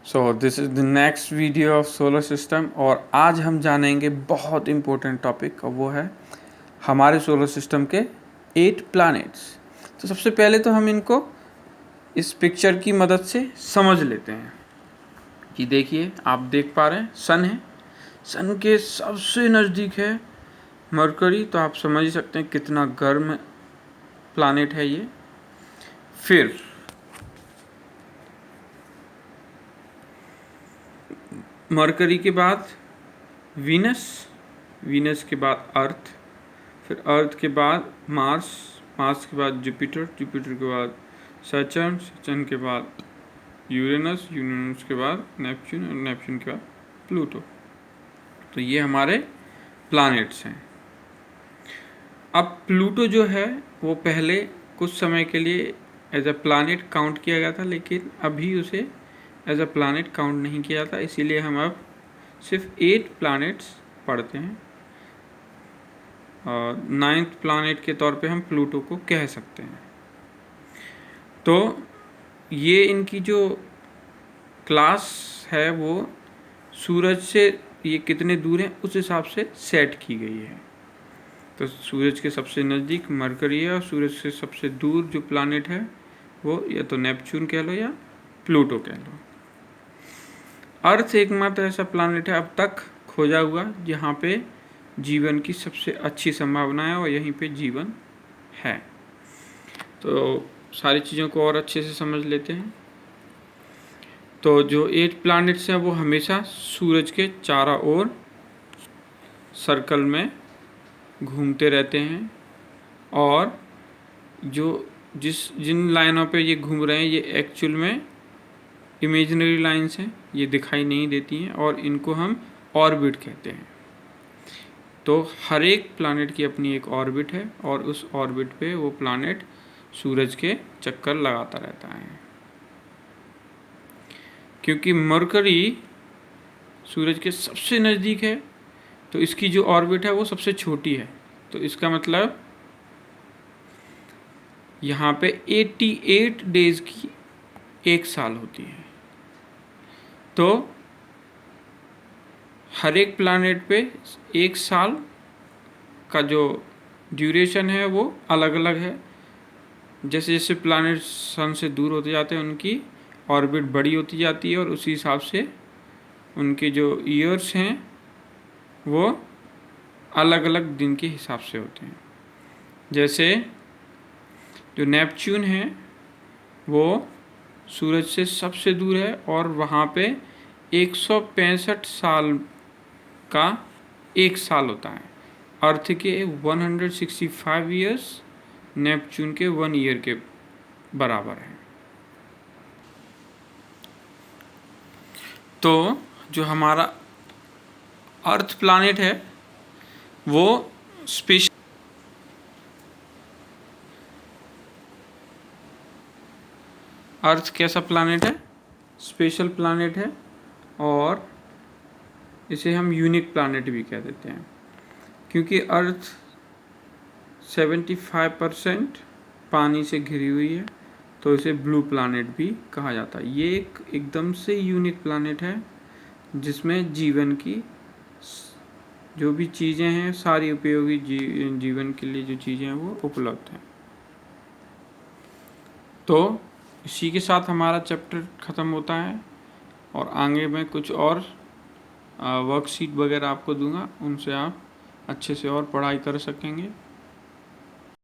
So this is the next video of solar system और आज हम जानेंगे बहुत इम्पोर्टेंट टॉपिक और वो है हमारे सोलर सिस्टम के 8 प्लैनेट्स। तो सबसे पहले तो हम इनको इस पिक्चर की मदद से समझ लेते हैं कि देखिए आप देख पा रहे हैं सन है, सन के सबसे नज़दीक है मरकरी, तो आप समझ ही सकते हैं कितना गर्म प्लैनेट है ये। फिर मरकरी के बाद वीनस, वीनस के बाद अर्थ, फिर अर्थ के बाद मार्स, मार्स के बाद जुपिटर, जुपिटर के बाद सैटर्न, सैटर्न के बाद यूरेनस, यूरेनस के बाद नेपच्यून और नेपच्यून के बाद प्लूटो। तो ये हमारे प्लैनेट्स हैं। अब प्लूटो जो है वो पहले कुछ समय के लिए एज अ प्लैनेट काउंट किया गया था, लेकिन अभी उसे एज अ प्लैनेट काउंट नहीं किया था, इसीलिए हम अब सिर्फ 8 प्लैनेट्स पढ़ते हैं और 9th प्लैनेट के तौर पे हम प्लूटो को कह सकते हैं। तो ये इनकी जो क्लास है वो सूरज से ये कितने दूर हैं उस हिसाब से सेट की गई है। तो सूरज के सबसे नज़दीक मरकरी है और सूरज से सबसे दूर जो प्लैनेट है वो या तो नेपच्यून कह लो या प्लूटो कह लो। अर्थ एकमात्र ऐसा प्लैनेट है अब तक खोजा हुआ जहाँ पे जीवन की सबसे अच्छी संभावना है और यहीं पे जीवन है। तो सारी चीज़ों को और अच्छे से समझ लेते हैं। तो जो 8 प्लैनेट्स हैं वो हमेशा सूरज के चारों ओर सर्कल में घूमते रहते हैं और जिन लाइनों पे ये घूम रहे हैं ये एक्चुअल में इमेजिनरी लाइंस हैं, ये दिखाई नहीं देती हैं और इनको हम ऑर्बिट कहते हैं। तो हर एक प्लैनेट की अपनी एक ऑर्बिट है और उस ऑर्बिट पे वो प्लैनेट सूरज के चक्कर लगाता रहता है। क्योंकि मरकरी सूरज के सबसे नज़दीक है तो इसकी जो ऑर्बिट है वो सबसे छोटी है, तो इसका मतलब यहाँ पे 88 डेज की एक साल होती है। तो हर एक प्लैनेट पे एक साल का जो ड्यूरेशन है वो अलग अलग है। जैसे जैसे प्लैनेट सन से दूर होते जाते हैं उनकी ऑर्बिट बड़ी होती जाती है और उसी हिसाब से उनके जो ईयर्स हैं वो अलग अलग दिन के हिसाब से होते हैं। जैसे जो नेपच्यून है वो सूरज से सबसे दूर है और वहाँ पे 165 साल का एक साल होता है। अर्थ के 165 ईयर्स नेपच्यून के 1 ईयर के बराबर है। तो जो हमारा अर्थ प्लैनेट है वो स्पेशल अर्थ कैसा प्लैनेट है? स्पेशल प्लैनेट है और इसे हम यूनिक प्लैनेट भी कह देते हैं क्योंकि अर्थ 75% पानी से घिरी हुई है, तो इसे ब्लू प्लैनेट भी कहा जाता है। ये एकदम से यूनिक प्लैनेट है जिसमें जीवन की जो भी चीज़ें हैं सारी उपयोगी जीवन के लिए जो चीज़ें हैं वो उपलब्ध हैं। तो इसी के साथ हमारा चैप्टर ख़त्म होता है और आगे मैं कुछ और वर्कशीट वगैरह आपको दूंगा, उनसे आप अच्छे से और पढ़ाई कर सकेंगे।